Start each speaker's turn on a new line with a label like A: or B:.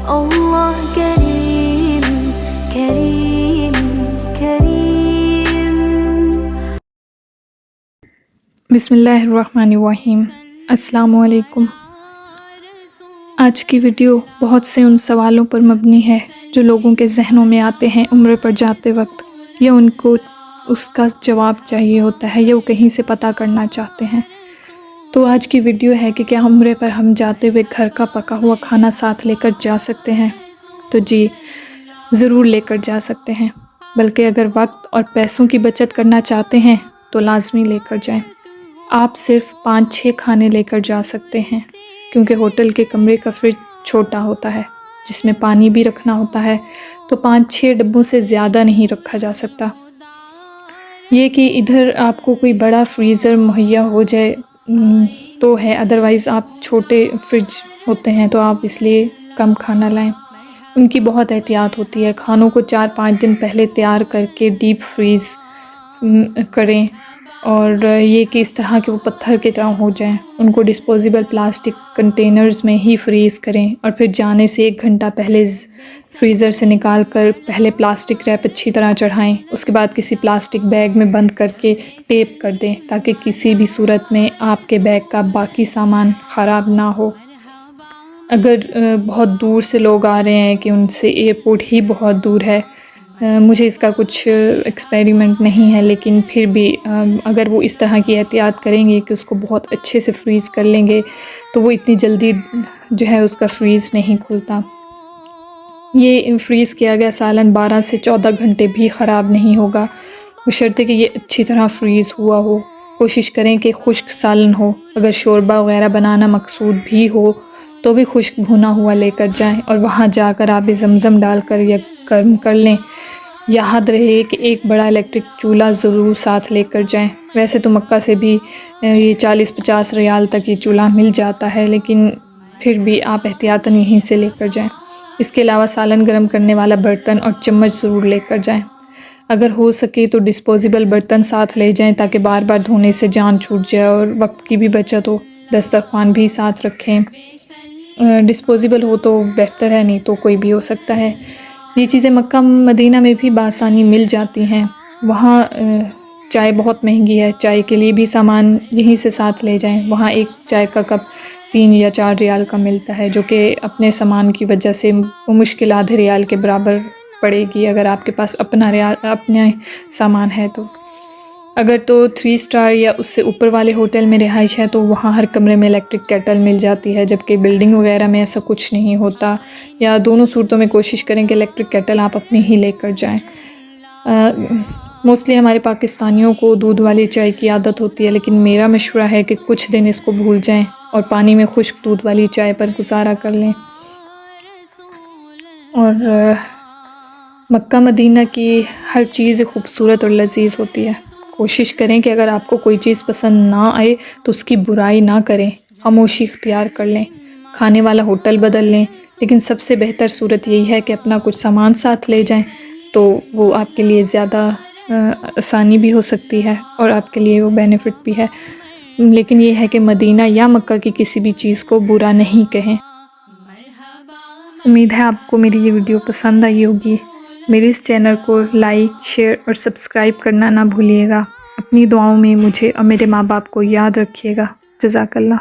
A: Allah Kareem, Kareem, Kareem.
B: बिस्मिल्लाहिर्रहमानिर्रहीम। अस्सलामुअलैकुम। आज की वीडियो बहुत से उन सवालों पर मबनी है जो लोगों के जहनों में आते हैं उम्र पर जाते वक्त, या उनको उसका जवाब चाहिए होता है या वो कहीं से पता करना चाहते हैं। तो आज की वीडियो है कि क्या उम्र पर हम जाते हुए घर का पका हुआ खाना साथ लेकर जा सकते हैं? तो जी, ज़रूर लेकर जा सकते हैं। बल्कि अगर वक्त और पैसों की बचत करना चाहते हैं तो लाजमी लेकर जाएं। आप सिर्फ 5-6 खाने लेकर जा सकते हैं, क्योंकि होटल के कमरे का फ्रिज छोटा होता है जिसमें पानी भी रखना होता है, तो 5-6 डब्बों से ज़्यादा नहीं रखा जा सकता। ये कि इधर आपको कोई बड़ा फ्रीज़र मुहैया हो जाए तो है, अदरवाइज़ आप छोटे फ्रिज होते हैं तो आप इसलिए कम खाना लाएं। उनकी बहुत एहतियात होती है। खानों को 4-5 दिन पहले तैयार करके डीप फ्रीज़ करें, और ये कि इस तरह के वो पत्थर की तरह हो जाएं। उनको डिस्पोजेबल प्लास्टिक कंटेनर्स में ही फ्रीज़ करें, और फिर जाने से 1 घंटा पहले फ्रीज़र से निकाल कर पहले प्लास्टिक रैप अच्छी तरह चढ़ाएं। उसके बाद किसी प्लास्टिक बैग में बंद करके टेप कर दें, ताकि किसी भी सूरत में आपके बैग का बाकी सामान ख़राब ना हो। अगर बहुत दूर से लोग आ रहे हैं कि उनसे एयरपोर्ट ही बहुत दूर है, मुझे इसका कुछ एक्सपेरिमेंट नहीं है, लेकिन फिर भी अगर वो इस तरह की एहतियात करेंगे कि उसको बहुत अच्छे से फ्रीज़ कर लेंगे तो वो इतनी जल्दी जो है उसका फ्रीज़ नहीं खुलता। ये फ्रीज़ किया गया सालन 12 से 14 घंटे भी ख़राब नहीं होगा, बशर्ते कि ये अच्छी तरह फ्रीज़ हुआ हो। कोशिश करें कि खुश्क सालन हो। अगर शोरबा वगैरह बनाना मकसूद भी हो तो भी खुश्क भुना हुआ लेकर जाएं, और वहाँ जाकर आब ज़मज़म डालकर या गर्म कर लें। याद रहे कि एक बड़ा इलेक्ट्रिक चूल्हा ज़रूर साथ लेकर जाएं। वैसे तो मक्का से भी ये 40-50 रियाल तक ये चूल्हा मिल जाता है, लेकिन फिर भी आप एहतियातन यहीं से लेकर जाएं। इसके अलावा सालन गर्म करने वाला बर्तन और चम्मच ज़रूर लेकर जाएं। अगर हो सके तो डिस्पोजेबल बर्तन साथ ले जाएं, ताकि बार बार धोने से जान छूट जाए और वक्त की भी बचत हो। दस्तरखान भी साथ रखें। डिस्पोजेबल हो तो बेहतर है, नहीं तो कोई भी हो सकता है। ये चीज़ें मक्का मदीना में भी बआसानी मिल जाती हैं। वहाँ चाय बहुत महंगी है, चाय के लिए भी सामान यहीं से साथ ले जाएं। वहाँ एक चाय का कप 3 या 4 रियाल का मिलता है, जो कि अपने सामान की वजह से मुश्किल आधे रियाल के बराबर पड़ेगी अगर आपके पास अपना सामान है तो। अगर तो 3 स्टार या उससे ऊपर वाले होटल में रिहाइश है तो वहाँ हर कमरे में इलेक्ट्रिक केटल मिल जाती है, जबकि बिल्डिंग वगैरह में ऐसा कुछ नहीं होता। या दोनों सूरतों में कोशिश करें कि इलेक्ट्रिक केटल आप अपनी ही लेकर जाएं। मोस्टली हमारे पाकिस्तानियों को दूध वाली चाय की आदत होती है, लेकिन मेरा मशवरा है कि कुछ दिन इसको भूल जाएं और पानी में खुश्क दूध वाली चाय पर गुजारा कर लें। और मक्का मदीना की हर चीज़ खूबसूरत और लजीज होती है। कोशिश करें कि अगर आपको कोई चीज़ पसंद ना आए तो उसकी बुराई ना करें, खामोशी इख्तियार कर लें, खाने वाला होटल बदल लें। लेकिन सबसे बेहतर सूरत यही है कि अपना कुछ सामान साथ ले जाएं, तो वो आपके लिए ज़्यादा आसानी भी हो सकती है और आपके लिए वो बेनिफिट भी है। लेकिन ये है कि मदीना या मक्का की किसी भी चीज़ को बुरा नहीं कहें। उम्मीद है आपको मेरी ये वीडियो पसंद आई होगी। मेरे इस चैनल को लाइक, शेयर और सब्सक्राइब करना ना भूलिएगा। अपनी दुआओं में मुझे और मेरे माँ बाप को याद रखिएगा। जज़ाकल्लाह।